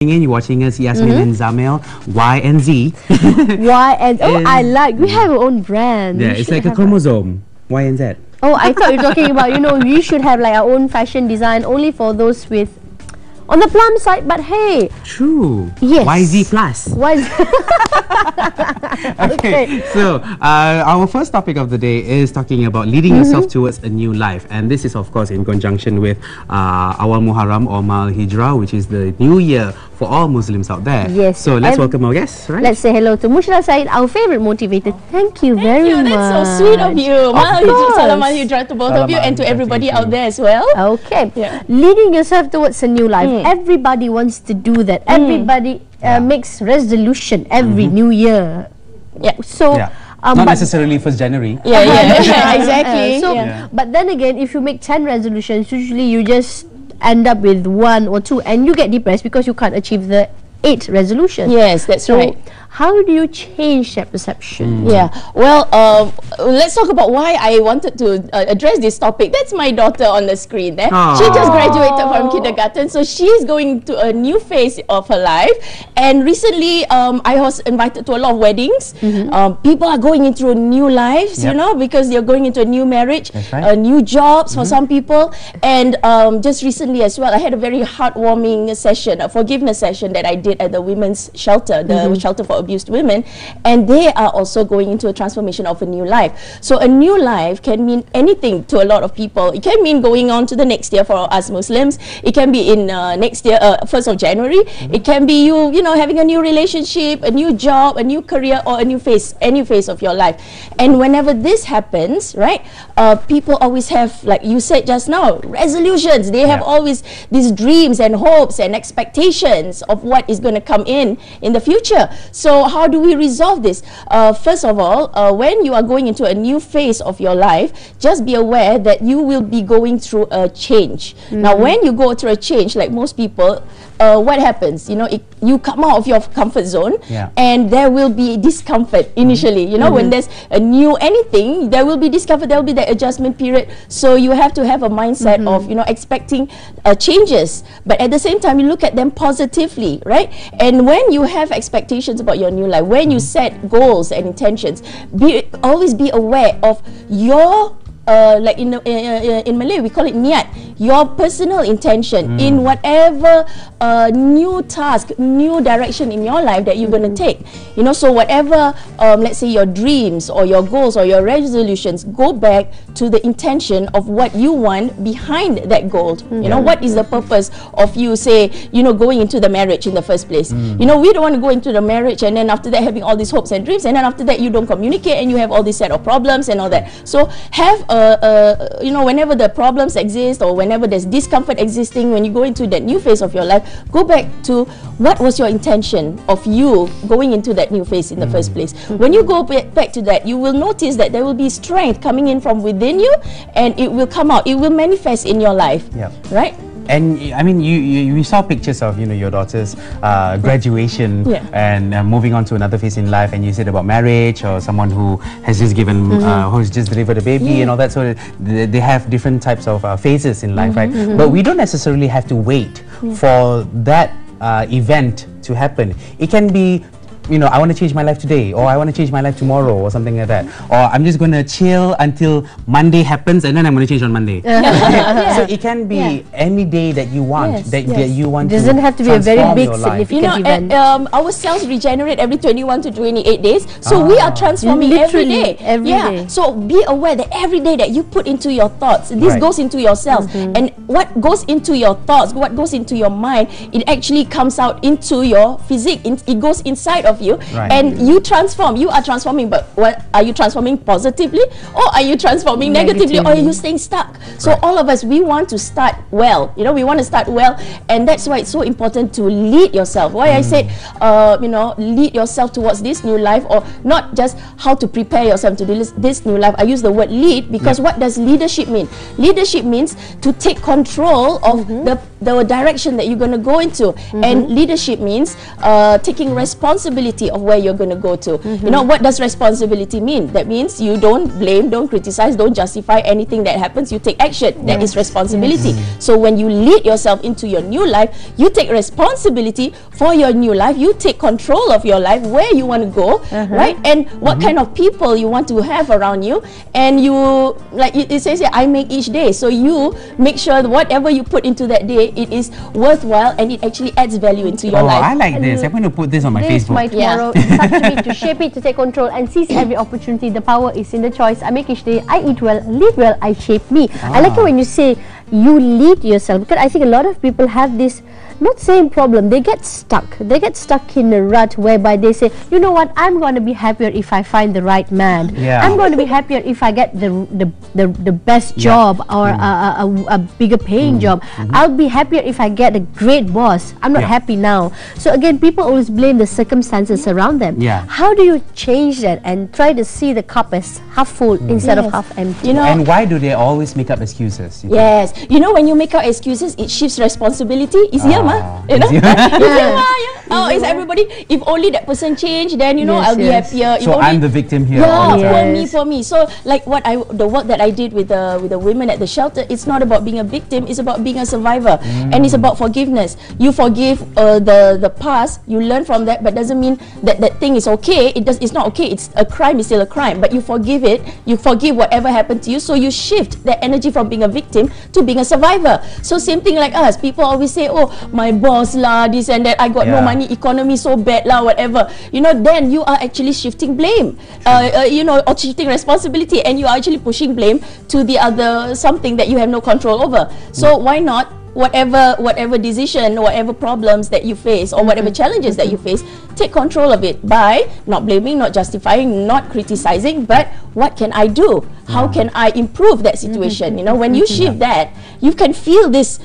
in, you're watching us, Yasmin and Zamil, Y and Z. Y and oh, I like. We have our own brand. Yeah, it's like a chromosome. Y and Z. Oh, I thought you were talking about, we should have like our own fashion design only for those with on the plum side, but hey. True. Yes. YZ plus. YZ. Okay. So, our first topic of the day is talking about leading yourself towards a new life. And this is, of course, in conjunction with Awal Muharram or Maal Hijrah, which is the new year for all Muslims out there. Yes. So, let's welcome our guests, right? Let's say hello to Murshidah Said, our favorite motivator. Thank you very much. That's so sweet of you. Salam Maal Hijrah to both of you and to everybody out there as well. Okay. Yeah. Leading yourself towards a new life. Everybody wants to do that. Everybody makes resolution every new year. Yeah. So, not necessarily 1st January. Yeah, exactly. So, but then again, if you make 10 resolutions, usually you just end up with 1 or 2 and you get depressed because you can't achieve the 8 resolutions. Yes, that's right. How do you change that perception? Yeah, well, let's talk about why I wanted to address this topic. That's my daughter on the screen there. She just graduated from kindergarten, so she's going to a new phase of her life. And recently, I was invited to a lot of weddings. People are going into new lives, because they're going into a new marriage, new jobs for some people. And just recently as well, I had a very heartwarming session, a forgiveness session that I did at the women's shelter, the shelter for abused women, and they are also going into a transformation of a new life. So a new life can mean anything to a lot of people. It can mean going on to the next year for us Muslims. It can be in next year, 1st of January. It can be you having a new relationship, a new job, a new career, or a new phase, any phase of your life. And whenever this happens, right, people always have, like you said just now, resolutions. They have always these dreams and hopes and expectations of what is going to come in the future. So how do we resolve this? First of all, when you are going into a new phase of your life, just be aware that you will be going through a change. Now, when you go through a change, like most people, what happens? You come out of your comfort zone, and there will be discomfort initially. When there's a new anything, there will be discomfort. There will be that adjustment period. So you have to have a mindset of expecting changes, but at the same time, you look at them positively, right? And when you have expectations about your new life, when you set goals and intentions, always be aware of your like in Malay we call it niat, your personal intention in whatever new task, new direction in your life that you're going to take. So whatever, let's say your dreams or your goals or your resolutions, go back to the intention of what you want behind that goal. What is the purpose of you, say, going into the marriage in the first place? We don't want to go into the marriage and then after that having all these hopes and dreams, and then after that you don't communicate and you have all these set of problems and all that. So have whenever the problems exist or whenever there's discomfort existing, when you go into that new phase of your life, go back to what was your intention of you going into that new phase in the first place. When you go back to that, you will notice that there will be strength coming in from within you, and it will come out, it will manifest in your life, right? And I mean, we saw pictures of your daughter's graduation and moving on to another phase in life, and you said about marriage or someone who has just given, who's just delivered a baby and all that. So they have different types of phases in life, right? But we don't necessarily have to wait for that event to happen. It can be, I want to change my life today, or I want to change my life tomorrow, or something like that. Or I'm just going to chill until Monday happens, and then I'm going to change on Monday. So it can be any day that you want. That you want. It doesn't have to be a very big, significant event. Our cells regenerate every 21 to 28 days. So we are transforming every day. So be aware that every day that you put into your thoughts, this goes into your cells. And what goes into your thoughts, what goes into your mind, it actually comes out into your physique. It goes inside of you, and you transform. You are transforming, but what are you transforming? Positively, or are you transforming negatively, or are you staying stuck? So all of us, we want to start well. We want to start well, and that's why it's so important to lead yourself. Why I said, lead yourself towards this new life, or not just how to prepare yourself to this new life. I use the word lead because what does leadership mean? Leadership means to take control of the the direction that you're going to go into. And leadership means taking responsibility of where you're going to go to. You know, what does responsibility mean? That means you don't blame, don't criticize, don't justify anything that happens. You take action. That is responsibility. So when you lead yourself into your new life, you take responsibility for your new life. You take control of your life, where you want to go, right? And what kind of people you want to have around you. And you, like it says here, I make each day. So you make sure that whatever you put into that day, it is worthwhile and it actually adds value into your life. I like this. I'm going to put this on my Facebook. My tomorrow. It's up to me to shape it, to take control and seize every opportunity. The power is in the choice. I make each day. I eat well, live well, I shape me. I like it when you say you lead yourself, because I think a lot of people have this, not same problem, they get stuck in a rut whereby they say, you know what, I'm going to be happier if I find the right man. I'm going to be happier if I get the best job or a bigger paying job. I'll be happier if I get a great boss. I'm not happy now. So again, people always blame the circumstances around them. How do you change that and try to see the cup as half full instead of half empty? You know, and why do they always make up excuses? You know, when you make out excuses, it shifts responsibility. Easier, you know? Oh, is everybody? If only that person changed, then you know I'll be happier. If so only, I'm the victim here. For me. So like the work that I did with the women at the shelter, it's not about being a victim. It's about being a survivor, and it's about forgiveness. You forgive the past. You learn from that, but doesn't mean that that thing is okay. It's not okay. It's a crime. It's still a crime. But you forgive it. You forgive whatever happened to you. So you shift that energy from being a victim to being a survivor. So same thing like us. People always say, oh, my boss lah, this and that, I got no money, economy so bad lah, whatever. You know, then you are actually shifting blame, you know, or shifting responsibility, and you are actually pushing blame to the other, something that you have no control over. So why not, whatever decision, whatever problems that you face, or whatever challenges that you face, take control of it by not blaming, not justifying, not criticizing, but what can I do? How can I improve that situation? You know, when you shift that, you can feel this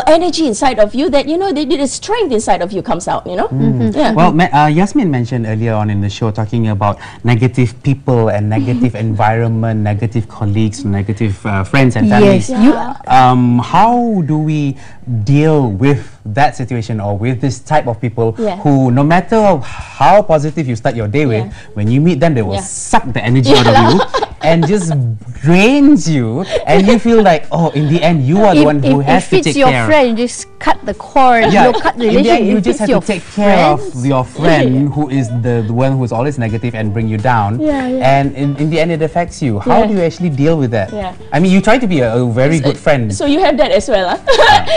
energy inside of you, that you know, the strength inside of you comes out, you know. Well, Yasmin mentioned earlier on in the show, talking about negative people and negative environment, negative colleagues, negative friends and families. How do we deal with that situation, or with this type of people who, no matter how positive you start your day with, when you meet them, they will suck the energy out of you and just drains you, and you feel like, oh, in the end, you are the one who has to take care. If it's your friend, you just cut the cord, you cut the relationship. You just have to take care of your friend who is the one who is always negative and bring you down. And in the end, it affects you. How do you actually deal with that? I mean, you try to be a very good friend. So you have that as well,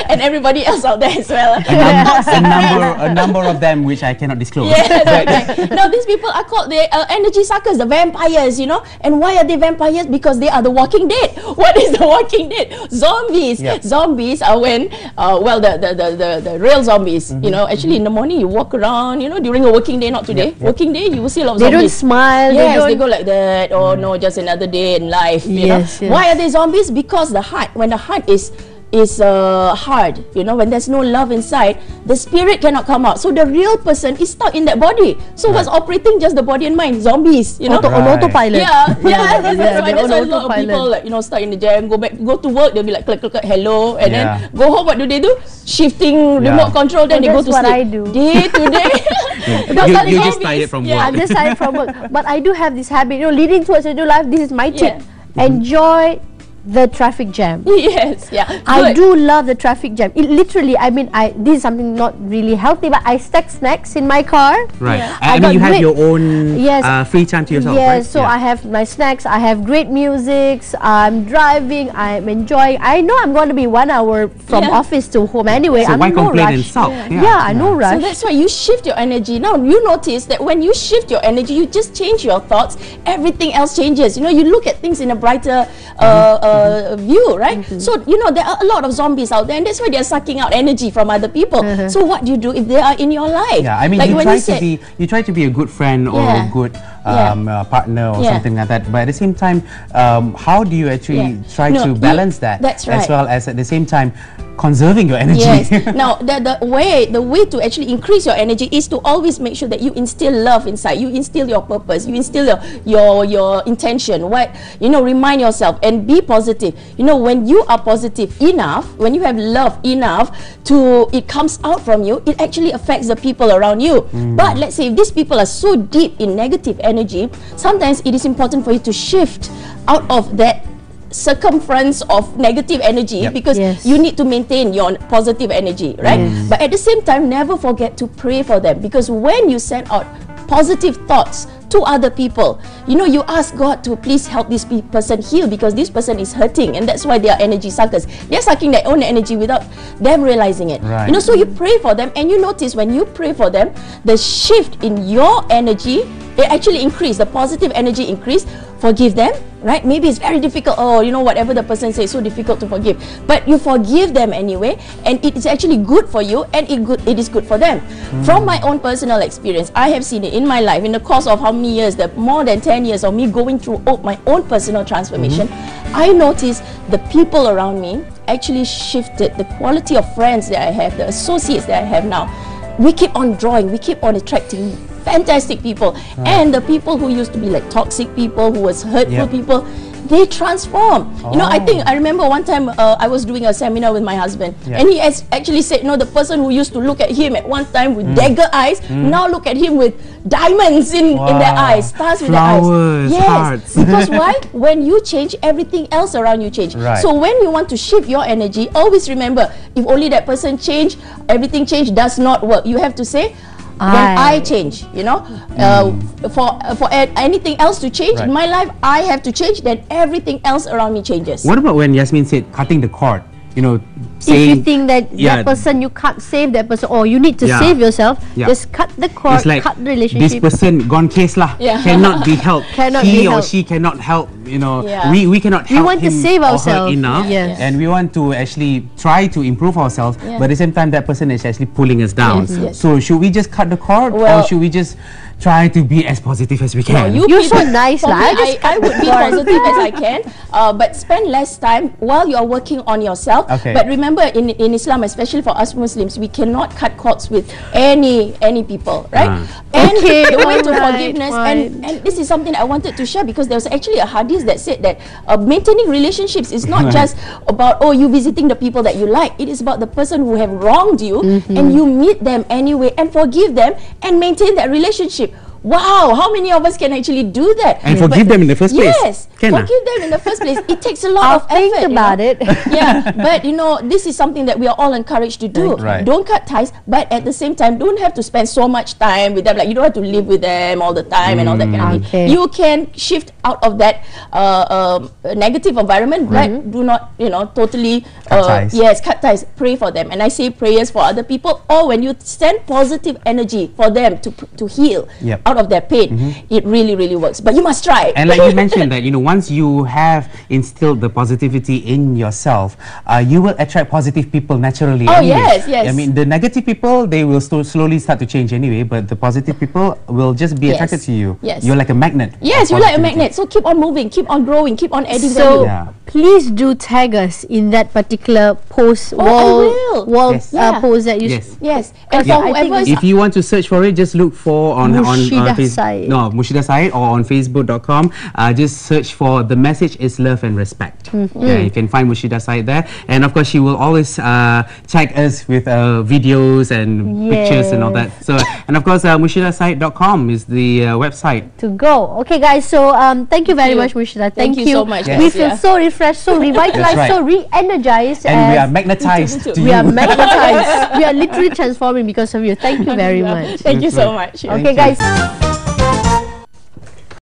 and everybody else out there as well. A number of them which I cannot disclose. Now these people are called the energy suckers, the vampires, you know. And why are they vampires? Because they are the Walking Dead. What is the Walking Dead? Zombies. Zombies are when, well, the real zombies. You know, actually in the morning you walk around. You know, during a working day, not today. Working day, you will see a lot of zombies. They don't smile. Yes, they go like that. Oh no, just another day in life. You know. Why are they zombies? Because the heart, when the heart is hard, you know, when there's no love inside, the spirit cannot come out. So the real person is stuck in that body. So what's operating? Just the body and mind. Zombies, you know. On autopilot. That's why a lot of people, like, you know, stuck in the jam, go to work, they'll be like, click, hello, and then go home. What do? Shifting remote control, then they go to sleep. That's what I do. Day to day. You just tired from work. I'm just tired from work. But I do have this habit, you know, leading towards a new life. This is my tip. Enjoy the traffic jam. I do love the traffic jam. It literally, I mean, this is something not really healthy, but I stack snacks in my car. I mean, you have your own free time to yourself, right? So I have my snacks, I have great music, I'm driving, I'm enjoying. I know I'm going to be 1 hour from office to home anyway. So I'm why no complain rush. and sulk? No rush. So that's why you shift your energy. Now you notice that when you shift your energy, you just change your thoughts, everything else changes. You know, you look at things in a brighter view, right? So, you know, there are a lot of zombies out there, and that's why they're sucking out energy from other people. So what do you do if they are in your life? I mean, like you try to be a good friend or a good partner or something like that, but at the same time, how do you actually try to balance that? That's right. As well as at the same time, conserving your energy. Yes. Now, the way to actually increase your energy is to always make sure that you instill love inside. You instill your purpose. You instill your intention. What, you know, remind yourself and be positive. You know, when you are positive enough, when you have love enough to, it comes out from you, it actually affects the people around you. But let's say if these people are so deep in negative energy, sometimes it is important for you to shift out of that circumference of negative energy, because you need to maintain your positive energy, right? But at the same time, never forget to pray for them, because when you send out positive thoughts to other people, you know, you ask God to please help this person heal, because this person is hurting, and that's why they are energy suckers. They're sucking their own energy without them realizing it. You know, so you pray for them, and you notice when you pray for them, the shift in your energy, it actually increase, the positive energy increase. Forgive them, right? Maybe it's very difficult. Oh, you know, whatever the person says, so difficult to forgive. But you forgive them anyway, and it is actually good for you, and it is good for them. From my own personal experience, I have seen it in my life, in the course of how many years, more than 10 years of me going through my own personal transformation. I noticed the people around me actually shifted. The quality of friends that I have, the associates that I have now, we keep on drawing, we keep on attracting fantastic people, and the people who used to be like toxic people, who was hurtful people, they transform. You know, I remember one time I was doing a seminar with my husband, and he has actually said, no, the person who used to look at him at one time with dagger eyes, now look at him with diamonds in their eyes, stars with their eyes. Yes, hearts. Because why? When you change, everything else around you change. So when you want to shift your energy, always remember, if only that person change, everything change does not work. You have to say, when I change, you know, for anything else to change in my life, I have to change, then everything else around me changes. What about when Yasmin said cutting the cord? You know, saying, if you think that that person, you can't save that person, or you need to save yourself, just cut the cord, like, cut the relationship. This person gone case lah, cannot be helped. He or she cannot help. You know, we cannot help. We want to save ourselves enough, and we want to actually try to improve ourselves. But at the same time, that person is actually pulling us down. So should we just cut the cord, or should we just try to be as positive as we can? You're so nice, I would be positive as I can, but spend less time while you are working on yourself. But remember, in Islam, especially for us Muslims, we cannot cut cords with any people, right? And the way to forgiveness, and this is something I wanted to share, because there was actually a hadith that said that maintaining relationships is not just about, oh, you visiting the people that you like. It is about the person who have wronged you, and you meet them anyway and forgive them and maintain that relationship. Wow, how many of us can actually do that? And forgive them in the first place? Yes, forgive them in the first place. It takes a lot of effort. Think about it. Yeah, but you know, this is something that we are all encouraged to do. Don't cut ties, but at the same time, don't have to spend so much time with them. Like, you don't have to live with them all the time and all that kind of thing. You can shift out of that negative environment, but do not, you know, totally cut ties. Yes, cut ties. Pray for them, and I say prayers for other people, or when you send positive energy for them to heal out of their pain, it really works. But you must try. And like you mentioned that, you know, once you have instilled the positivity in yourself, you will attract positive people naturally. Yes. I mean, the negative people, they will slowly start to change anyway, but the positive people will just be attracted to you. You're like a magnet. Yes, you're like a magnet. So keep on moving, keep on growing, keep on adding value. So please do tag us in that particular post, post that you And for whoever, if you want to search for it, just look for on Murshidah site or on Facebook.com. Just search for The Message is Love and Respect. You can find Murshidah site there, and of course she will always tag us with videos and pictures and all that. So, and of course MurshidahSite.com is the website to go. Okay guys, so thank you very much, Murshidah. Thank you so much. We feel so refreshed, so revitalized, so re-energized, and we are magnetized to you. We are magnetized. We are literally transforming because of you. Thank you very much. Thank you so much. Okay guys.